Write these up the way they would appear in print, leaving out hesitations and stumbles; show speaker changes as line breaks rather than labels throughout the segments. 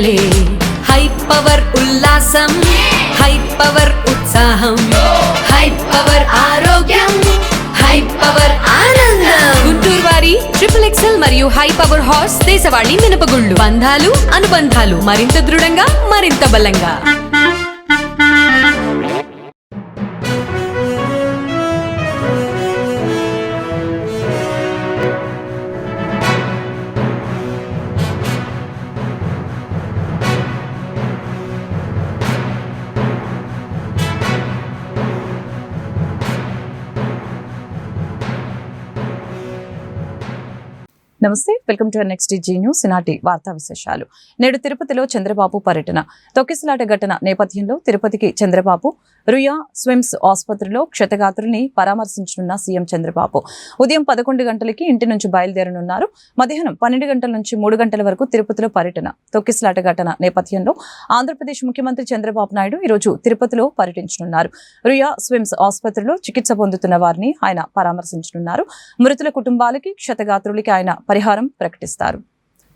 పండగలే high power ఉల్లాసం high power ఉత్సాహం high power ఆరోగ్యం హై పవర్ ఆనందం. గుంటూరు వారి XXL మరియు హై పవర్ హార్స్ దేశవాళీ మినపగుళ్ళు. బంధాలు అనుబంధాలు మరింత దృఢంగా మరింత బలంగా.
నమస్తే, welcome to next Zee news. ఈనాటి వార్తా విశేషాలు. నేడు తిరుపతిలో చంద్రబాబు పర్యటన. తొక్కిసలాట ఘటన నేపథ్యంలో తిరుపతికి చంద్రబాబు రుయా స్విమ్స్ ఆసుపత్రిలో క్షతగాత్రుల్ని పరామర్శించనున్న సీఎం చంద్రబాబు ఉదయం 11 గంటలకి ఇంటి నుంచి బయలుదేరనున్నారు. మధ్యాహ్నం 12 గంటల నుంచి 3 గంటల వరకు తిరుపతిలో పర్యటన. తొక్కిసలాట ఘటన నేపథ్యంలో ఆంధ్రప్రదేశ్ ముఖ్యమంత్రి చంద్రబాబు నాయుడు ఈరోజు తిరుపతిలో పర్యటించనున్నారు. రుయా స్విమ్స్ ఆసుపత్రిలో చికిత్స పొందుతున్న వారిని ఆయన పరామర్శించనున్నారు. మృతుల కుటుంబాలకి క్షతగాత్రులకి ఆయన పరిహారం ప్రకటిస్తారు.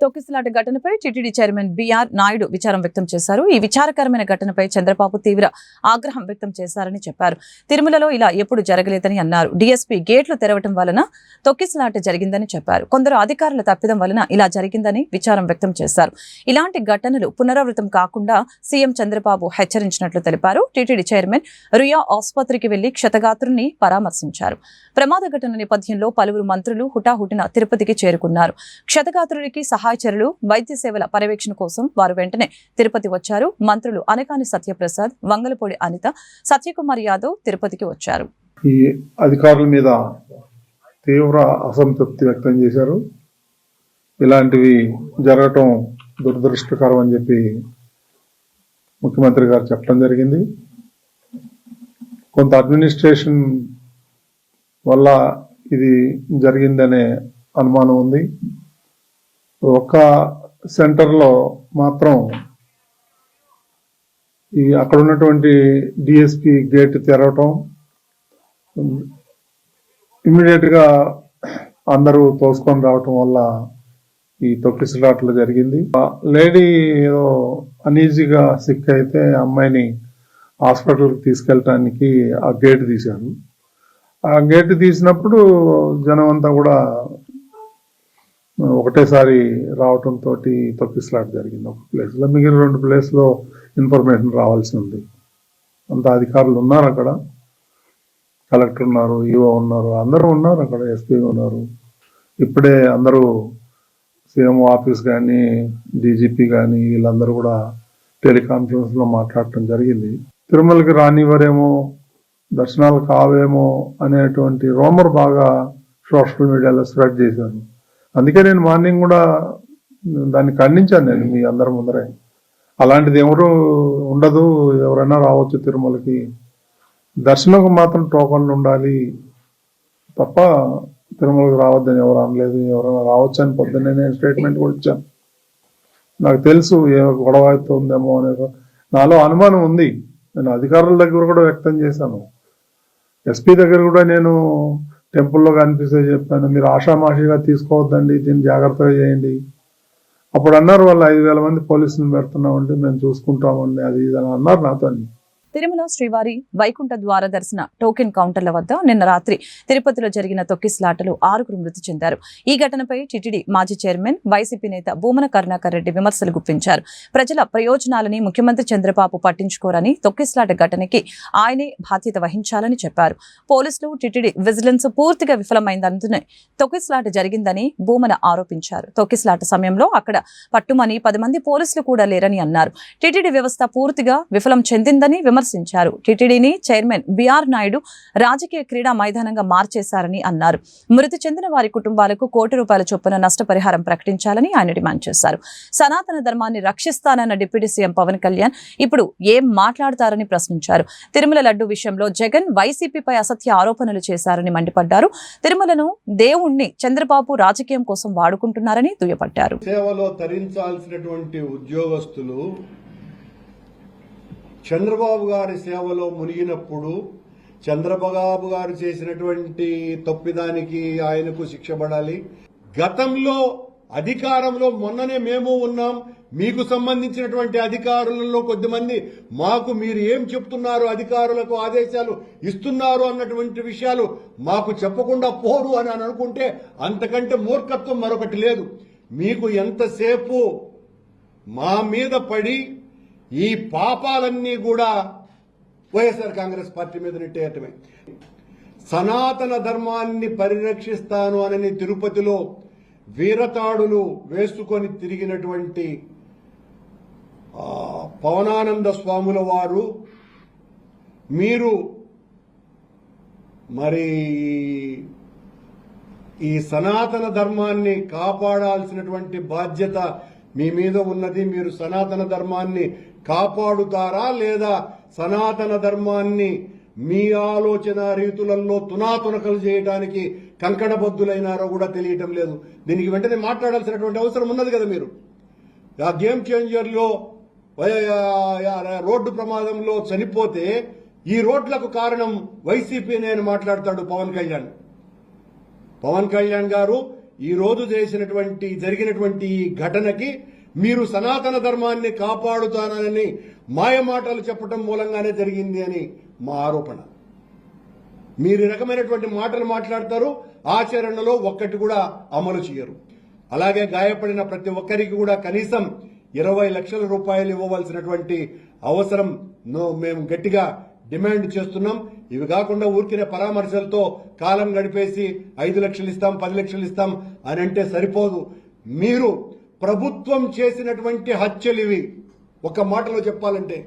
తొక్కిసలాట ఘటనపై టీటీడీ చైర్మన్ బిఆర్ నాయుడు విచారం వ్యక్తం చేశారు. ఈ విచారకరమైన ఘటనపై చంద్రబాబు తీవ్ర ఆగ్రహం వ్యక్తం చేశారని చెప్పారు. తిరుమలలో ఇలా ఎప్పుడు జరగలేదని అన్నారు. డీఎస్పీ గేట్లు తెరవటం వలన తొక్కిసలాట జరిగిందని చెప్పారు. కొందరు అధికారుల తప్పిదం వలన ఇలా జరిగిందని విచారం వ్యక్తం చేశారు. ఇలాంటి ఘటనలు పునరావృతం కాకుండా సీఎం చంద్రబాబు హెచ్చరించినట్లు తెలిపారు. టీటీడీ చైర్మన్ రుయా ఆసుపత్రికి వెళ్లి క్షతగాత్రుల్ని పరామర్శించారు. ప్రమాద ఘటన నేపథ్యంలో పలువురు మంత్రులు హుటాహుటిన తిరుపతికి చేరుకున్నారు. క్షతగాత్రులకి సహాయ చర్యలు, వైద్య సేవల పర్యవేక్షణ కోసం వారు వెంటనే తిరుపతి వచ్చారు. మంత్రులు అనకాని సత్యప్రసాద్, వంగలపూడి అనిత, సత్యకుమార్ యాదవ్ తిరుపతికి వచ్చారు.
ఈ అధికారుల మీద తీవ్ర అసంతృప్తి వ్యక్తం చేశారు. ఇలాంటివి జరగటం దురదృష్టకరం అని చెప్పి ముఖ్యమంత్రి గారు చెప్పడం జరిగింది. కొంత అడ్మినిస్ట్రేషన్ వల్ల ఇది జరిగిందనే అనుమానం ఉంది. ఒక సెంటర్లో మాత్రం అక్కడ ఉన్నటువంటి డిఎస్పి గేట్ తెరవటం, ఇమ్మీడియట్గా అందరూ తోసుకొని రావటం వల్ల ఈ తొక్కిసలాట్లు జరిగింది. లేడీ ఏదో అనీజీగా సిక్ అయితే అమ్మాయిని హాస్పిటల్కి తీసుకెళ్ళటానికి ఆ గేట్ తీశారు. ఆ గేట్ తీసినప్పుడు జనం అంతా కూడా ఒకటేసారి రావటంతో తొక్కిసలాట జరిగింది ఒక ప్లేస్లో. మిగిలిన 2 ప్లేస్లో ఇన్ఫర్మేషన్ రావాల్సి ఉంది. అంత అధికారులు ఉన్నారు అక్కడ. కలెక్టర్ ఉన్నారు, ఈఓ ఉన్నారు, అందరూ ఉన్నారు అక్కడ, ఎస్పీ ఉన్నారు. ఇప్పుడే అందరూ సీఎం ఆఫీస్ కానీ డీజీపీ కానీ వీళ్ళందరూ కూడా టెలికాన్ఫరెన్స్లో మాట్లాడటం జరిగింది. తిరుమలకి రానివ్వరేమో, దర్శనాలు కావేమో అనేటువంటి రూమర్ బాగా సోషల్ మీడియాలో స్ప్రెడ్ చేశాను. అందుకే నేను మార్నింగ్ కూడా దాన్ని ఖండించాను. నేను మీ అందరి ముందరే అలాంటిది ఎవరు ఉండదు, ఎవరైనా రావచ్చు తిరుమలకి, దర్శనంకు మాత్రం టోకన్లు ఉండాలి తప్ప తిరుమలకి రావద్దని ఎవరు అనలేదు. ఎవరైనా రావచ్చు అని పొద్దున్నే నేను స్టేట్మెంట్ కూడా ఇచ్చాను. నాకు తెలుసు ఏ గొడవ అవుతుందేమో అనే నాలో అనుమానం ఉంది. నేను అధికారుల దగ్గర కూడా వ్యక్తం చేశాను. ఎస్పీ దగ్గర కూడా నేను టెంపుల్లో కనిపిస్తే చెప్పాను, మీరు ఆషామాషిగా తీసుకోవద్దండి, దీన్ని జాగ్రత్తగా చేయండి. అప్పుడు అన్నారు వాళ్ళు 5,000 మంది పోలీసులు పెడుతున్నామండి, మేము చూసుకుంటామండి, అది ఇది అని అన్నారు నాతో.
తిరుమల శ్రీవారి వైకుంఠ ద్వార దర్శన టోకెన్ కౌంటర్ల వద్ద నిన్న రాత్రి తిరుపతిలో జరిగిన తొక్కిసలాటలో 6 మృతి చెందారు. ఈ ఘటనపై టీటీడీ మాజీ చైర్మన్ వైసీపీ నేత భూమన కరుణాకర్ రెడ్డి విమర్శలు గుప్పించారు. ప్రజల ప్రయోజనాలని ముఖ్యమంత్రి చంద్రబాబు పట్టించుకోరని, తొక్కిసలాట ఘటనకి ఆయనే బాధ్యత వహించాలని చెప్పారు. పోలీసులు, టీటీడీ విజిలెన్స్ పూర్తిగా విఫలమైందంటూనే తొక్కిసలాట జరిగిందని భూమన ఆరోపించారు. తొక్కిసలాట సమయంలో అక్కడ పట్టుమని 10 మంది పోలీసులు కూడా లేరని అన్నారు. టీటీడీ వ్యవస్థ పూర్తిగా విఫలం చెందిందని విమర్శించారు. టీటీడీని చైర్మన్ బిఆర్ నాయుడు రాజకీయ క్రీడా మైదానంగా మార్చేశారని అన్నారు. మృతి చెందిన వారి కుటుంబాలకు ₹1 కోటి చొప్పున నష్టపరిహారం ప్రకటించాలని ఆయన డిమాండ్ చేశారు. సనాతన ధర్మాన్ని రక్షిస్తానన్న డిప్యూటీ సీఎం పవన్ కళ్యాణ్ ఇప్పుడు ఏం మాట్లాడతారని ప్రశ్నించారు. తిరుమల లడ్డు విషయంలో జగన్ వైసీపీపై అసత్య ఆరోపణలు చేశారని మండిపడ్డారు. తిరుమలను దేవుణ్ణి చంద్రబాబు రాజకీయం కోసం వాడుకుంటున్నారని దుయ్యబట్టారు.
సేవలో తరించాల్సినటువంటి ఉద్యోగస్తులు చంద్రబాబు గారి సేవలో మునిగినప్పుడు చంద్రబాబు గారు చేసినటువంటి తప్పిదానికి ఆయనకు శిక్ష పడాలి. గతంలో అధికారంలో మొన్ననే మేము ఉన్నాం, మీకు సంబంధించినటువంటి అధికారులలో కొద్దిమంది మాకు మీరు ఏం చెప్తున్నారు, అధికారులకు ఆదేశాలు ఇస్తున్నారు అన్నటువంటి విషయాలు మాకు చెప్పకుండా పోరు అని అనుకుంటే అంతకంటే మూర్ఖత్వం మరొకటి లేదు. మీకు ఎంతసేపు మా మీద పడి ఈ పాపాలన్నీ కూడా వైఎస్ఆర్ కాంగ్రెస్ పార్టీ మీద నెట్టేయటమే. సనాతన ధర్మాన్ని పరిరక్షిస్తాను అని తిరుపతిలో వీరతాడులు వేసుకొని తిరిగినటువంటి పవనానంద స్వాముల వారు మీరు మరి ఈ సనాతన ధర్మాన్ని కాపాడాల్సినటువంటి బాధ్యత మీ మీద ఉన్నది. మీరు సనాతన ధర్మాన్ని కాపాడుతారా లేదా సనాతన ధర్మాన్ని మీ ఆలోచన రీతులలో తునాతునకలు చేయడానికి కంకణబద్దులైనారో కూడా తెలియటం లేదు. దీనికి వెంటనే మాట్లాడాల్సినటువంటి అవసరం ఉన్నది కదా. మీరు ఆ గేమ్ చేంజర్లో రోడ్డు ప్రమాదంలో చనిపోతే ఈ రోడ్లకు కారణం వైసీపీనే అని మాట్లాడతాడు పవన్ కళ్యాణ్ గారు. ఈ రోజు జరిగినటువంటి ఈ ఘటనకి మీరు సనాతన ధర్మాన్ని కాపాడుతానని మాయ మాటలు చెప్పడం మూలంగానే జరిగింది అని మా ఆరోపణ. మీరు ఈ రకమైనటువంటి మాటలు మాట్లాడతారు, ఆచరణలో ఒక్కటి కూడా అమలు చేయరు. అలాగే గాయపడిన ప్రతి ఒక్కరికి కూడా కనీసం 20 లక్షల రూపాయలు ఇవ్వవలసినటువంటి అవసరం మేము గట్టిగా డిమాండ్ చేస్తున్నాం. ఇవి కాకుండా ఊరికినే పరామర్శలతో కాలం గడిపేసి 5 లక్షలు ఇస్తాం 10 లక్షలు ఇస్తాం అని అంటే సరిపోదు. మీరు ప్రభుత్వం చేసినటువంటి హత్యలివి. ఒక మాటలో చెప్పాలంటే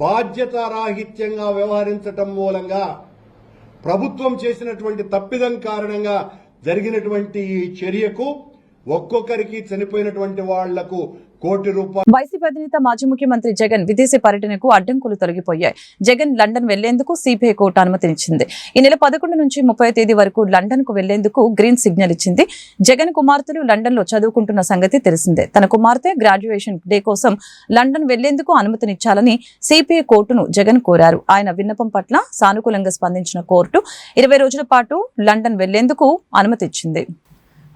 బాధ్యతారాహిత్యంగా వ్యవహరించటం మూలంగా ప్రభుత్వం చేసినటువంటి తప్పిదం కారణంగా జరిగినటువంటి ఈ చర్యకు ఒక్కొక్కరికి చనిపోయినటువంటి వాళ్లకు ₹1 కోటి.
వైసీపీ అధినేత మాజీ ముఖ్యమంత్రి జగన్ విదేశీ పర్యటనకు అడ్డంకులు తొలగిపోయాయి. జగన్ లండన్ వెళ్లేందుకు సిబిఐ కోర్టు అనుమతినిచ్చింది. ఈ నెల 11 నుంచి 30 తేదీ వరకు లండన్ కు వెళ్లేందుకు గ్రీన్ సిగ్నల్ ఇచ్చింది. జగన్ కుమార్తెలు లండన్ లో చదువుకుంటున్న సంగతి తెలిసిందే. తన కుమార్తె గ్రాడ్యుయేషన్ డే కోసం లండన్ వెళ్లేందుకు అనుమతినిచ్చాలని సిబిఐ కోర్టును జగన్ కోరారు. ఆయన విన్నపం పట్ల సానుకూలంగా స్పందించిన కోర్టు 20 రోజుల పాటు లండన్ వెళ్లేందుకు అనుమతి ఇచ్చింది.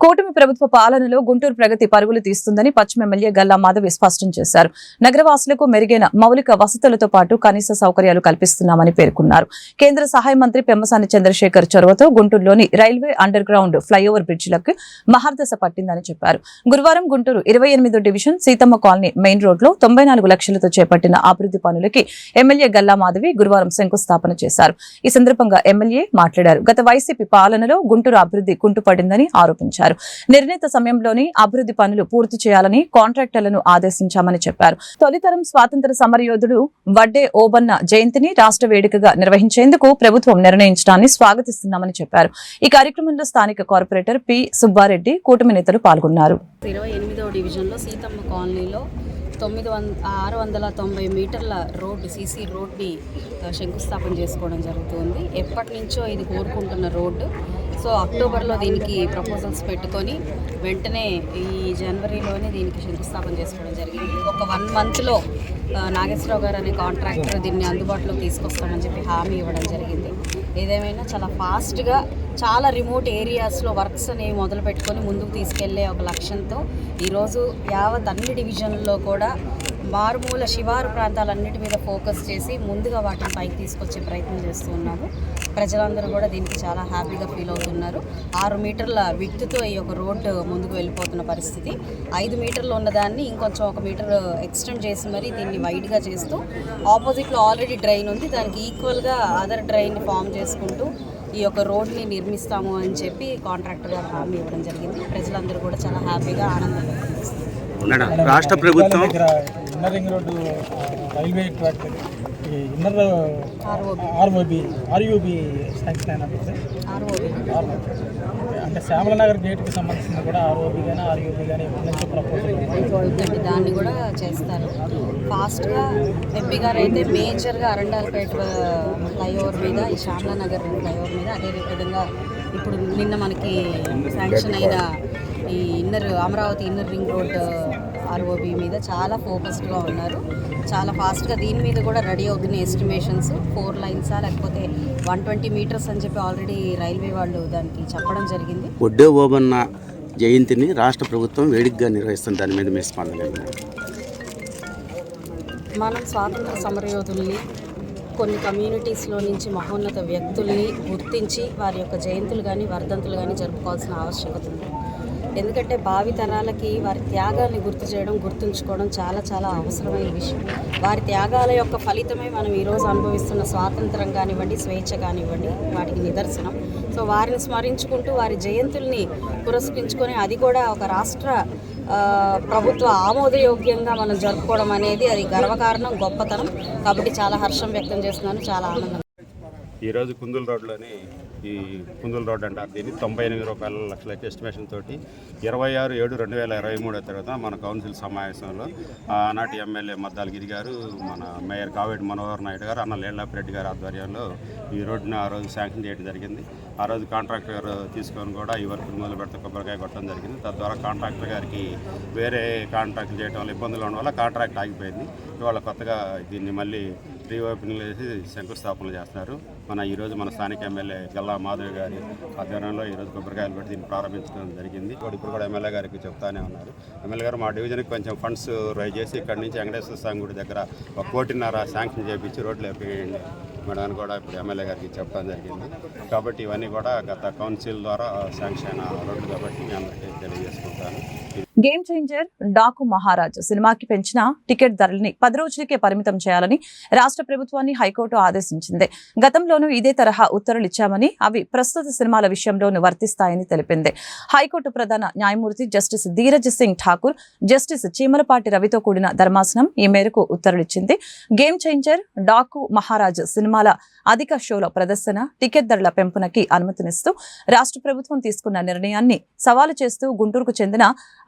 కూటమి ప్రభుత్వ పాలనలో గుంటూరు ప్రగతి పరుగులు తీస్తుందని పశ్చిమ ఎమ్మెల్యే గల్లా మాధవి స్పష్టం చేశారు. నగరవాసులకు మెరుగైన మౌలిక వసతులతో పాటు కనీస సౌకర్యాలు కల్పిస్తున్నామని పేర్కొన్నారు. కేంద్ర సహాయ మంత్రి పెమ్మసాని చంద్రశేఖర్ చొరవతో గుంటూరులోని రైల్వే అండర్ గ్రౌండ్ ఫ్లైఓవర్ బ్రిడ్జిలకు మహర్దశ పట్టిందని చెప్పారు. గురువారం గుంటూరు 28వ division Seethamma colony main road లో 94 లక్షలతో చేపట్టిన అభివృద్ధి పనులకి ఎమ్మెల్యే గల్లా మాధవి గురువారం శంకుస్థాపన చేశారు. ఈ సందర్భంగా ఎమ్మెల్యే మాట్లాడారు. గత వైసీపీ పాలనలో గుంటూరు అభివృద్ధి కుంటుపడిందని ఆరోపించారు. నిర్ణీత సమయంలోని అభివృద్ధి పనులు పూర్తి చేయాలని కాంట్రాక్టర్లను ఆదేశించామని చెప్పారు. తొలితరం స్వాతంత్ర సమరయోధుడు వడ్డే ఓబన్న జయంతిని రాష్ట్ర వేడుకగా నిర్వహించేందుకు ప్రభుత్వం నిర్ణయించడాన్ని స్వాగతిస్తున్నామని చెప్పారు. ఈ కార్యక్రమంలో స్థానిక కార్పొరేటర్ పి సుబ్బారెడ్డి, కూటమి నేతలు పాల్గొన్నారు.
28వ డివిజన్లో సీతమ్మ కాలనీలో 690 మీటర్ల రోడ్డు సీసీ రోడ్ని శంకుస్థాపన చేసుకోవడం జరుగుతుంది. ఎప్పటి నుంచో ఇది కోరుకుంటున్న రోడ్డు. సో అక్టోబర్లో దీనికి ప్రపోజల్స్ పెట్టుకొని వెంటనే ఈ జనవరిలోనే దీనికి శంకుస్థాపన చేసుకోవడం జరిగింది. ఒక 1 మంత్లో నాగేశ్వరరావు గారు అనే కాంట్రాక్టర్ దీన్ని అందుబాటులోకి తీసుకొస్తామని చెప్పి హామీ ఇవ్వడం జరిగింది. ఏదేమైనా చాలా ఫాస్ట్గా చాలా రిమోట్ ఏరియాస్లో వర్క్స్ అనేవి మొదలు పెట్టుకొని ముందుకు తీసుకెళ్లే ఒక లక్ష్యంతో ఈరోజు యావత్ అన్ని డివిజన్లలో కూడా మారుమూల శివారు ప్రాంతాలన్నిటి మీద ఫోకస్ చేసి ముందుగా వాటిని పైకి తీసుకొచ్చే ప్రయత్నం చేస్తూ ఉన్నాము. ప్రజలందరూ కూడా దీనికి చాలా హ్యాపీగా ఫీల్ అవుతున్నారు. 6 మీటర్ల విడ్త్తో ఈ యొక్క రోడ్డు ముందుకు వెళ్ళిపోతున్న పరిస్థితి. 5 మీటర్లు ఉన్నదాన్ని ఇంకొంచెం 1 మీటర్ ఎక్స్టెండ్ చేసి మరి దీన్ని వైడ్గా చేస్తూ ఆపోజిట్లో ఆల్రెడీ డ్రైన్ ఉంది, దానికి ఈక్వల్గా అదర్ డ్రైన్ని ఫామ్ చేసుకుంటూ ఈ యొక్క రోడ్ని నిర్మిస్తాము అని చెప్పి కాంట్రాక్టర్ గారు హామీ ఇవ్వడం జరిగింది. ప్రజలందరూ కూడా చాలా హ్యాపీగా ఆనందంగా వ్యక్తం
రాష్ట్ర ప్రభుత్వం
inner ring road railway track inner RUB sanction అయినప్పుడు అంటే శ్యామల నగర్ గేట్కి సంబంధించింది కూడా ఆర్ఓబీ కానీ ఆర్యూబీ కానీ నుంచి ప్రపోజల్
దాన్ని కూడా చేస్తారు. ఫాస్ట్గా ఎంపీ గారు అయితే మేజర్గా అరండాలపేట ఫ్లైఓవర్ మీద, ఈ శ్యామల నగర్ ఫ్లైఓవర్ మీద, అదే విధంగా ఇప్పుడు నిన్న మనకి శాంక్షన్ అయిన ఈ Amaravati inner ring road ROB మీద చాలా ఫోకస్డ్గా ఉన్నారు. చాలా ఫాస్ట్గా దీని మీద కూడా రెడీ అవుతున్న ఎస్టిమేషన్స్ 4 లైన్సా లేకపోతే 120 మీటర్స్ అని చెప్పి ఆల్రెడీ రైల్వే వాళ్ళు దానికి చెప్పడం జరిగింది.
వడ్డే ఓబన్న జయంతిని రాష్ట్ర ప్రభుత్వం వేడికగా నిర్వహిస్తుంది. దాని మీద మీ స్పందన?
మనం స్వాతంత్ర సమరయోధుల్ని, కొన్ని కమ్యూనిటీస్లో నుంచి మహోన్నత వ్యక్తుల్ని గుర్తించి వారి యొక్క జయంతులు కానీ వర్ధంతులు కానీ జరుపుకోవాల్సిన ఆవశ్యకత ఉంది. ఎందుకంటే భావి తరాలకి వారి త్యాగాన్ని గుర్తు చేయడం, గుర్తుంచుకోవడం చాలా చాలా అవసరమైన విషయం. వారి త్యాగాల యొక్క ఫలితమే మనం ఈరోజు అనుభవిస్తున్న స్వాతంత్రం కానివ్వండి, స్వేచ్ఛ కానివ్వండి, వాటికి నిదర్శనం. సో వారిని స్మరించుకుంటూ వారి జయంతుల్ని పురస్కరించుకొని అది కూడా ఒక రాష్ట్ర ప్రభుత్వ ఆమోదయోగ్యంగా మనం జరుపుకోవడం అనేది అది గర్వకారణం, గొప్పతనం. కాబట్టి చాలా హర్షం వ్యక్తం చేస్తున్నాను, చాలా ఆనందం.
ఈరోజు కుందుల రోడ్లోని ఈ కుందుల రోడ్ అంటారు దీన్ని 98 లక్షల ఎస్టిమేషన్ తోటి 26/7/2023 తర్వాత మన కౌన్సిల్ సమావేశంలో ఆనాటి ఎమ్మెల్యే మద్దాల గిరి గారు, మన మేయర్ కావేటి మనోహర్ నాయుడు గారు, అన్న లేళ్లాపిరెడ్డి గారి ఆధ్వర్యంలో ఈ రోడ్డుని ఆ రోజు శాంక్షన్ చేయడం జరిగింది. ఆ రోజు కాంట్రాక్టర్ తీసుకొని కూడా ఈ వర్క్ మొదలు పెడితే కొబ్బరికాయ కొట్టడం జరిగింది. తద్వారా కాంట్రాక్టర్ గారికి వేరే కాంట్రాక్ట్ చేయడం వల్ల ఇబ్బందులు ఉండడం వల్ల కాంట్రాక్ట్ ఆగిపోయింది. ఇవాళ కొత్తగా దీన్ని మళ్ళీ రీఓపెనింగ్ చేసి శంకుస్థాపనలు చేస్తున్నారు. ఈరోజు మన స్థానిక ఎమ్మెల్యే గల్లా మాధవ్ గారి ఆధ్వర్యంలో ఈరోజు కొబ్బరికాయలు పెట్టి దీన్ని ప్రారంభించడం జరిగింది. ఇప్పుడు కూడా ఎమ్మెల్యే గారికి చెప్తానే ఉన్నారు. ఎమ్మెల్యే గారు మా డివిజన్కి కొంచెం ఫండ్స్ రైజ్ చేసి ఇక్కడి నుంచి వెంకటేశ్వర స్వామి గుడి దగ్గర 1.5 కోటి శాంక్షన్ చేయించి రోడ్లు వేయండి మేడం కూడా ఇప్పుడు ఎమ్మెల్యే గారికి చెప్పడం జరిగింది. కాబట్టి ఇవన్నీ కూడా గత కౌన్సిల్ ద్వారా శాంక్షన్ అయిన రోడ్లు కాబట్టి మీ అందరికీ తెలియజేసుకుంటాను.
గేమ్ చేంజర్ డాకు మహారాజ్ సినిమాకి పెంచిన టికెట్ ధరల్ని 10 రోజులకే పరిమితం చేయాలని రాష్ట్ర ప్రభుత్వాన్ని హైకోర్టు ఆదేశించింది. గతంలోనూ ఇదే తరహా ఉత్తర్వులు ఇచ్చామని అవి ప్రస్తుత సినిమాల విషయంలోనూ వర్తిస్తాయని తెలిపింది. హైకోర్టు ప్రధాన న్యాయమూర్తి జస్టిస్ ధీరజ్ సింగ్ ఠాకూర్, జస్టిస్ చీమలపాటి రవితో కూడిన ధర్మాసనం ఈ మేరకు ఉత్తర్వులిచ్చింది. గేమ్ చేంజర్ డాకు మహారాజ్ సినిమాల అధిక షోల ప్రదర్శన, టికెట్ ధరల పెంపునకి అనుమతినిస్తూ రాష్ట్ర ప్రభుత్వం తీసుకున్న నిర్ణయాన్ని సవాలు చేస్తూ గుంటూరుకు చెందిన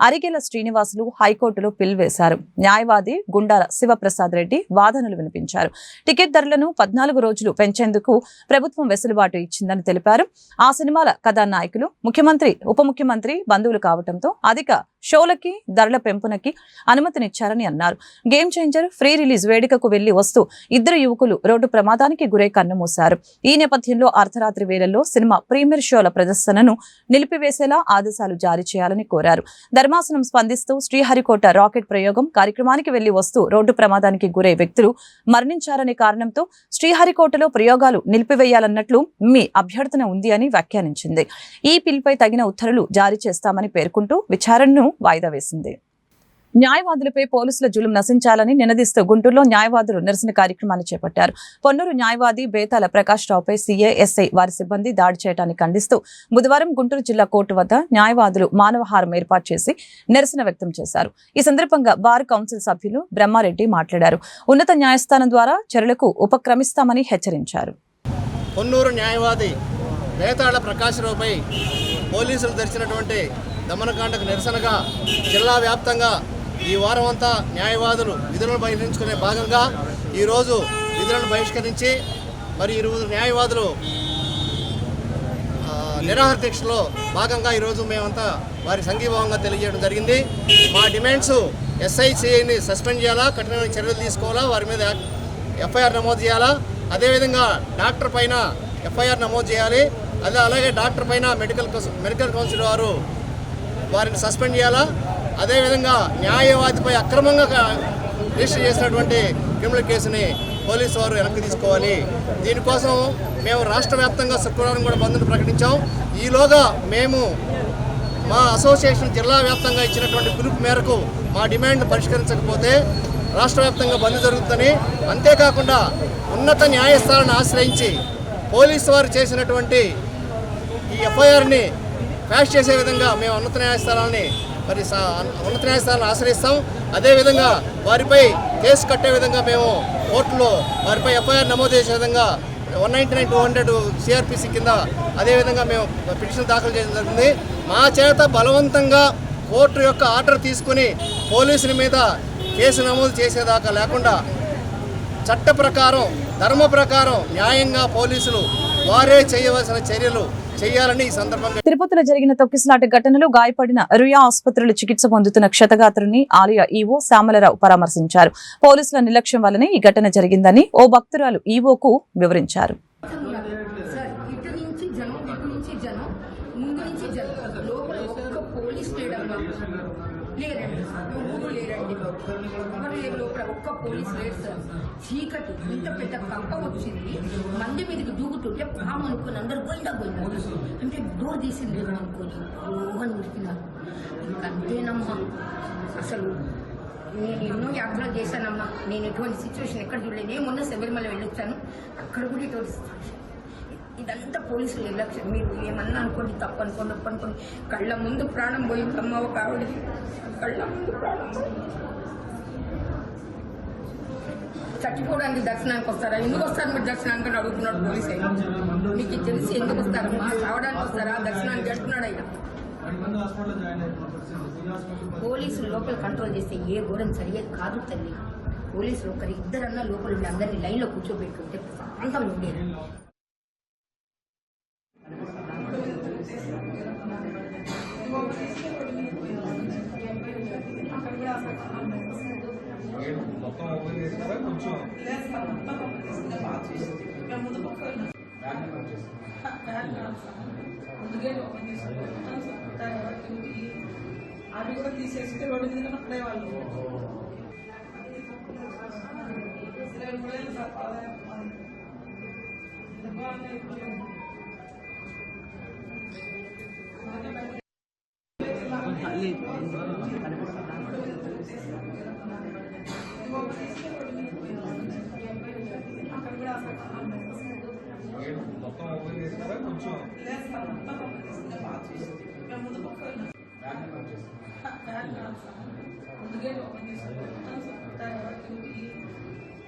అరిగెల శ్రీనివాసులు హైకోర్టులో పిల్ వేశారు. న్యాయవాది గుండాల శివప్రసాద్ రెడ్డి వాదనలు వినిపించారు. టికెట్ ధరలను 14 రోజులు పెంచేందుకు ప్రభుత్వం వెసులుబాటు ఇచ్చిందని తెలిపారు. ఆ సినిమాల కథానాయకులు ముఖ్యమంత్రి, ఉప ముఖ్యమంత్రి బంధువులు కావడంతో అధిక షోలకి ధరల పెంపునకి అనుమతినిచ్చారని అన్నారు. గేమ్ చేంజర్ ఫ్రీ రిలీజ్ వేడుకకు వెళ్లి వస్తూ 2 యువకులు రోడ్డు ప్రమాదానికి గురై కన్నుమూశారు. ఈ నేపథ్యంలో అర్ధరాత్రి వేళల్లో సినిమా ప్రీమియర్ షోల ప్రదర్శనను నిలిపివేసేలా ఆదేశాలు జారీ చేయాలని కోరారు. ధర్మాసనం స్పందిస్తూ శ్రీహరికోట రాకెట్ ప్రయోగం కార్యక్రమానికి వెళ్లి వస్తూ రోడ్డు ప్రమాదానికి గురై వ్యక్తులు మరణించారనే కారణంతో శ్రీహరికోటలో ప్రయోగాలు నిలిపివేయాలన్నట్లు మీ అభ్యర్థన ఉంది అని వ్యాఖ్యానించింది. ఈ పిల్పై తగిన ఉత్తర్వులు జారీ చేస్తామని పేర్కొంటూ విచారణను వాయిదా వేసింది. న్యాయవాదులపై పోలీసుల జులుం నశించాలని నినదిస్తూ గుంటూరులో న్యాయవాదులు నిరసన కార్యక్రమాన్ని చేపట్టారు. పొన్నూరు న్యాయవాది బేతాల ప్రకాష్ రావుపై సీఏ, ఎస్ఐ, వారి సిబ్బంది దాడి చేయడాన్ని ఖండిస్తూ బుధవారం గుంటూరు జిల్లా కోర్టు వద్ద న్యాయవాదులు మానవహారం ఏర్పాటు చేసి నిరసన వ్యక్తం చేశారు. ఈ సందర్భంగా బార్ కౌన్సిల్ సభ్యులు బ్రహ్మారెడ్డి మాట్లాడారు. ఉన్నత న్యాయస్థానం ద్వారా చర్యలకు ఉపక్రమిస్తామని హెచ్చరించారు.
పొన్నూరు న్యాయవాది బేతాళ ప్రకాష్ రావుపై పోలీసులు తెరిచినటువంటి దమనకాండకు నిరసనగా జిల్లా వ్యాప్తంగా ఈ వారం అంతా న్యాయవాదులు విధులను బహిష్కరించుకునే భాగంగా ఈరోజు విధులను బహిష్కరించి మరి ఇరువురు న్యాయవాదులు నిరాహార దీక్షలో భాగంగా ఈరోజు మేమంతా వారి సంఘీభావంగా తెలియజేయడం జరిగింది. మా డిమాండ్స్ ఎస్ఐసిఐని సస్పెండ్ చేయాలా, కఠినమైన చర్యలు తీసుకోవాలా, వారి మీద ఎఫ్ఐఆర్ నమోదు చేయాలా, అదేవిధంగా డాక్టర్ పైన ఎఫ్ఐఆర్ నమోదు చేయాలి, అలాగే డాక్టర్ పైన మెడికల్ కౌన్సిల్ వారు వారిని సస్పెండ్ చేయాలా, అదేవిధంగా న్యాయవాదిపై అక్రమంగా రిజిస్టర్ చేసినటువంటి క్రిమినల్ కేసుని పోలీసు వారు వెనక్కి తీసుకోవాలి. దీనికోసం మేము రాష్ట్ర వ్యాప్తంగా శుక్రవారం కూడా బంద్ను ప్రకటించాం. ఈలోగా మేము మా అసోసియేషన్ జిల్లా వ్యాప్తంగా ఇచ్చినటువంటి పిలుపు మేరకు మా డిమాండ్ పరిష్కరించకపోతే రాష్ట్ర వ్యాప్తంగా బంద్ జరుగుతుందని, అంతేకాకుండా ఉన్నత న్యాయస్థానాన్ని ఆశ్రయించి పోలీసు వారు చేసినటువంటి ఈ ఎఫ్ఐఆర్ని ఫ్యాష్ చేసే విధంగా మేము ఉన్నత న్యాయస్థానాన్ని ఆశ్రయిస్తాం. అదేవిధంగా వారిపై కేసు కట్టే విధంగా మేము కోర్టులో వారిపై ఎఫ్ఐఆర్ నమోదు చేసే విధంగా 199/200 సిఆర్పిసి కింద అదేవిధంగా మేము పిటిషన్ దాఖలు చేయడం జరిగింది. మా చేత బలవంతంగా కోర్టు యొక్క ఆర్డర్ తీసుకుని పోలీసుల మీద కేసు నమోదు చేసేదాకా లేకుండా చట్ట ప్రకారం, ధర్మ ప్రకారం న్యాయంగా పోలీసులు వారే చేయవలసిన చర్యలు చేయాలని ఈ సందర్భంగా.
తిరుపతిలో జరిగిన తొక్కిసలాట ఘటనలో గాయపడిన రుయా ఆసుపత్రిలో చికిత్స పొందుతున్న క్షతగాత్రుని ఆలయ ఈవో శ్యామలరావు పరామర్శించారు. పోలీసుల నిర్లక్ష్యం వల్లనే ఈ ఘటన జరిగిందని ఓ భక్తురాలు ఈవోకు వివరించారు.
ఒక్క పోలీస్ లేరు సార్. చీకటి ఇంత పెద్ద కప్ప వచ్చింది, మంది మీదకి దూకుతుంటే పాము అనుకుని అందరు పోయిందా అంటే డోర్ తీసింది అనుకోని రోహన్ ఉడికినారు. ఇంకంతేనమ్మా, అసలు నేను ఎన్నో యాత్రలు చేశానమ్మా, నేను ఎటువంటి సిచ్యువేషన్ ఎక్కడ చూడలేదు. నేను మొన్న శబరిమల వెళ్ళొచ్చాను, అక్కడ కూడా ఇటువంటి సిచ్యువేషన్. ఇదంతా పోలీసులు నిర్లక్ష్యం. మీరు ఏమన్నా అనుకోండి, తప్పు అనుకోండి, ఒప్పు అనుకోండి, కళ్ళ ముందు ప్రాణం పోయిందమ్మా ఒక ఆవిడకి, కళ్ళ ముందు ప్రాణం. చచ్చిపోవడానికి దర్శనానికి వస్తారా? ఎందుకు వస్తారు మీరు దర్శనానికి అని అడుగుతున్నాడు పోలీసు అయినా. మీకు తెలిసి ఎందుకు వస్తారమ్మా? రావడానికి వస్తారా? దర్శనానికి అంటున్నాడు అయినా. పోలీసులు లోపల కంట్రోల్ చేస్తే ఏ ఘోరం సరిగే కాదు తల్లి. పోలీసులు ఒకరి ఇద్దరన్నా లోపల ఉండి అందరినీ లైన్లో కూర్చోబెట్టుకుంటే ప్రశాంతంగా ఉండేది.
అవి కూడా తీసేస్తే రోడ్డు మీద పడేవాళ్ళు.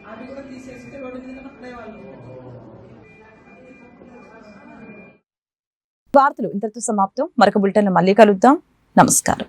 అవి కూడా తీసేస్తే రోడ్డు మీద పడేవాళ్ళు.
వార్తలు ఇంతటితో సమాప్తం. మరొక బులెటిన్లో మళ్ళీ కలుద్దాం. నమస్కారం.